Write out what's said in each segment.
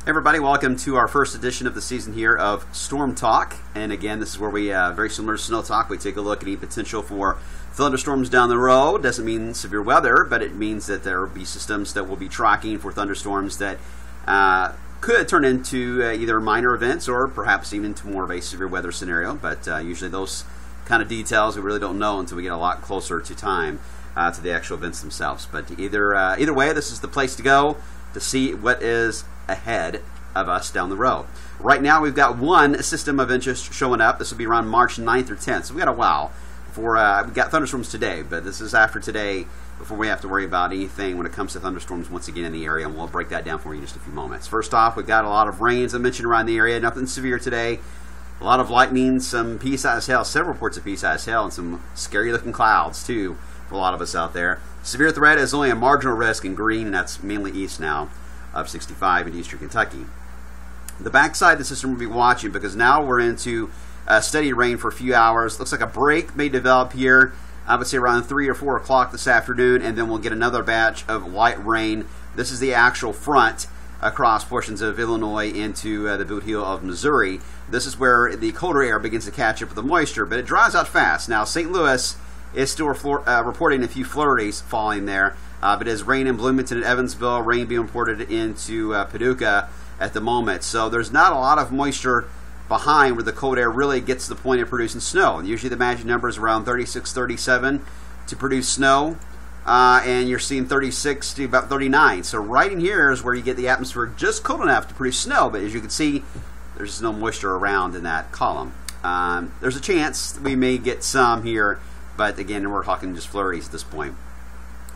Everybody, welcome to our first edition of the season here of Storm Talk. And again, this is where we, very similar to Snow Talk, we take a look at any potential for thunderstorms down the road. Doesn't mean severe weather, but it means that there will be systems that will be tracking for thunderstorms that could turn into either minor events or perhaps even to more of a severe weather scenario. But usually those kind of details we really don't know until we get a lot closer to time to the actual events themselves. But either way, this is the place to go to see what is ahead of us down the road. Right now we've got one system of interest showing up. This will be around March 9th or 10th, so we got a while for we got thunderstorms today, but this is after today before we have to worry about anything when it comes to thunderstorms once again in the area, and we'll break that down for you in just a few moments. First off, we've got a lot of rain, as I mentioned, around the area. Nothing severe today. A lot of lightning, some pea-sized hail, several reports of pea-sized hail, and some scary looking clouds too for a lot of us out there. Severe threat is only a marginal risk in green, and that's mainly east now of 65 in eastern Kentucky. The backside of the system we'll be watching, because now we're into steady rain for a few hours. Looks like a break may develop here, I would say around 3 or 4 o'clock this afternoon, and then we'll get another batch of light rain. This is the actual front across portions of Illinois into the boot heel of Missouri. This is where the colder air begins to catch up with the moisture, but it dries out fast. Now, St. Louis is still reporting a few flurries falling there. But as rain in Bloomington and Evansville, rain being reported into Paducah at the moment. So there's not a lot of moisture behind where the cold air really gets to the point of producing snow. And usually the magic number is around 36, 37 to produce snow. And you're seeing 36 to about 39. So right in here is where you get the atmosphere just cold enough to produce snow. But as you can see, there's just no moisture around in that column. There's a chance we may get some here. But again, we're talking just flurries at this point.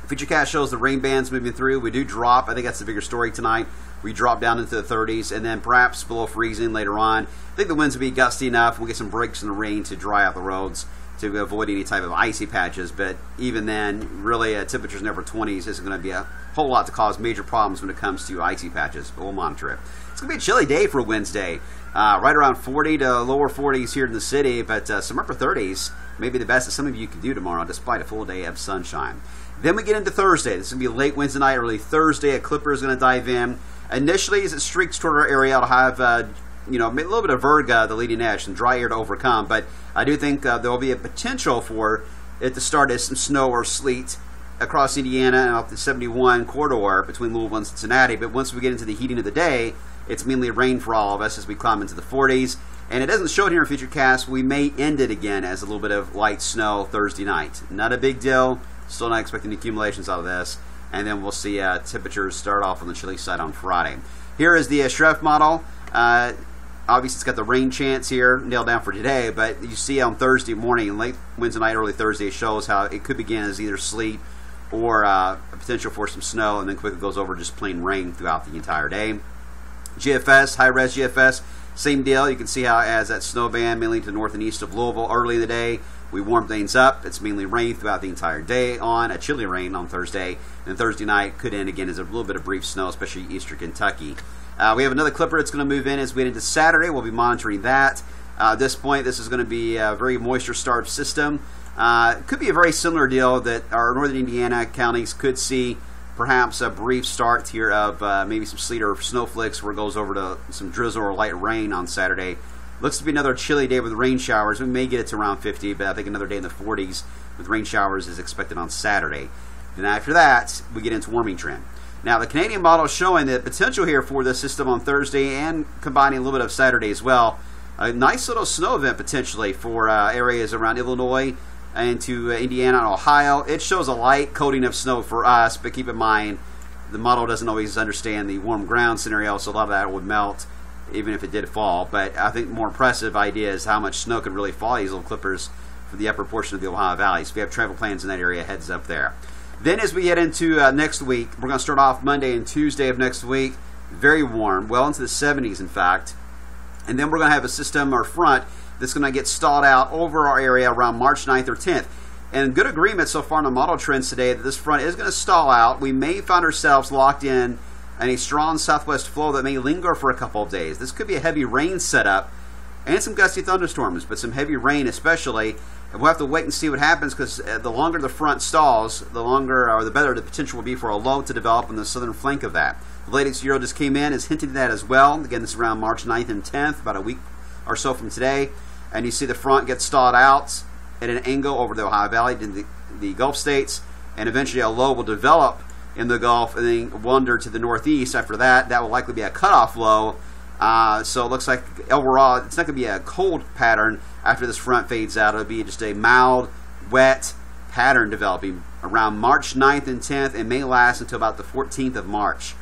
Futurecast shows the rain bands moving through. We do drop. I think that's the bigger story tonight. We drop down into the 30s and then perhaps below freezing later on. I think the winds will be gusty enough. We'll get some breaks in the rain to dry out the roads to avoid any type of icy patches. But even then, really, temperatures in the upper 20s isn't going to be a whole lot to cause major problems when it comes to icy patches. But we'll monitor it. It's going to be a chilly day for Wednesday. Right around 40 to lower 40s here in the city. But some upper 30s may be the best that some of you can do tomorrow despite a full day of sunshine. Then we get into Thursday. This is going to be late Wednesday night, early Thursday. A clipper is going to dive in. Initially, as it streaks toward our area, it'll have a little bit of vertigo, the leading edge, some dry air to overcome. But I do think there will be a potential for it to start as some snow or sleet across Indiana and off the 71 corridor between Louisville and Cincinnati. But once we get into the heating of the day, it's mainly rain for all of us as we climb into the 40s. And it doesn't show it here in Futurecast. We may end it again as a little bit of light snow Thursday night. Not a big deal. Still not expecting accumulations out of this. And then we'll see temperatures start off on the chilly side on Friday. Here is the Schref model. Obviously, it's got the rain chance here nailed down for today. But you see on Thursday morning, late Wednesday night, early Thursday, it shows how it could begin as either sleet or a potential for some snow. And then quickly goes over just plain rain throughout the entire day. GFS, high-res GFS, same deal. You can see how as that snow band mainly to the north and east of Louisville early in the day. We warm things up. It's mainly rain throughout the entire day on a chilly rain on Thursday. And Thursday night could end again as a little bit of brief snow, especially eastern Kentucky. We have another clipper that's going to move in as we get into Saturday. We'll be monitoring that. At this point, this is going to be a very moisture-starved system. Could be a very similar deal that our northern Indiana counties could see perhaps a brief start here of maybe some sleet or snowflakes where it goes over to some drizzle or light rain on Saturday. Looks to be another chilly day with rain showers. We may get it to around 50, but I think another day in the 40s with rain showers is expected on Saturday. And after that, we get into warming trend. Now, the Canadian model is showing the potential here for this system on Thursday and combining a little bit of Saturday as well. A nice little snow event potentially for areas around Illinois and to Indiana and Ohio. It shows a light coating of snow for us, but keep in mind the model doesn't always understand the warm ground scenario, so a lot of that would melt even if it did fall. But I think the more impressive idea is how much snow could really fall these little clippers for the upper portion of the Ohio Valley. So if you have travel plans in that area, heads up there. Then as we get into next week, we're going to start off Monday and Tuesday of next week. Very warm, well into the 70s in fact. And then we're going to have a system or front that's going to get stalled out over our area around March 9th or 10th. And good agreement so far on the model trends today that this front is going to stall out. We may find ourselves locked in a strong southwest flow that may linger for a couple of days. This could be a heavy rain setup and some gusty thunderstorms, but some heavy rain especially. And we'll have to wait and see what happens because the longer the front stalls, the longer or the better the potential will be for a low to develop on the southern flank of that. The latest Euro just came in, is hinting at that as well. Again, this is around March 9th and 10th, about a week or so from today. And you see the front get stalled out at an angle over the Ohio Valley to the Gulf states, and eventually a low will develop in the Gulf and then wander to the northeast. After that, that will likely be a cutoff low. So it looks like overall it's not going to be a cold pattern after this front fades out. It'll be just a mild, wet pattern developing around March 9th and 10th, and may last until about the 14th of March.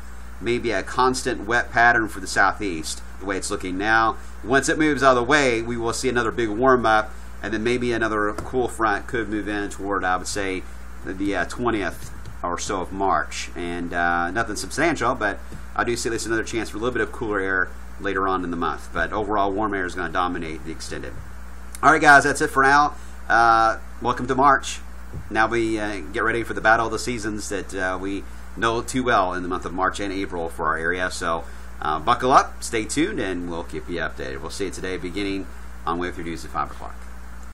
Maybe a constant wet pattern for the southeast, the way it's looking now. Once it moves out of the way, we will see another big warm-up, and then maybe another cool front could move in toward, I would say, the 20th or so of March. And nothing substantial, but I do see at least another chance for a little bit of cooler air later on in the month. But overall, warm air is going to dominate the extended. All right, guys, that's it for now. Welcome to March. Now we get ready for the battle of the seasons that we know too well in the month of March and April for our area. So buckle up, stay tuned, and we'll keep you updated. We'll see you today beginning on Wave 3 News at 5 o'clock.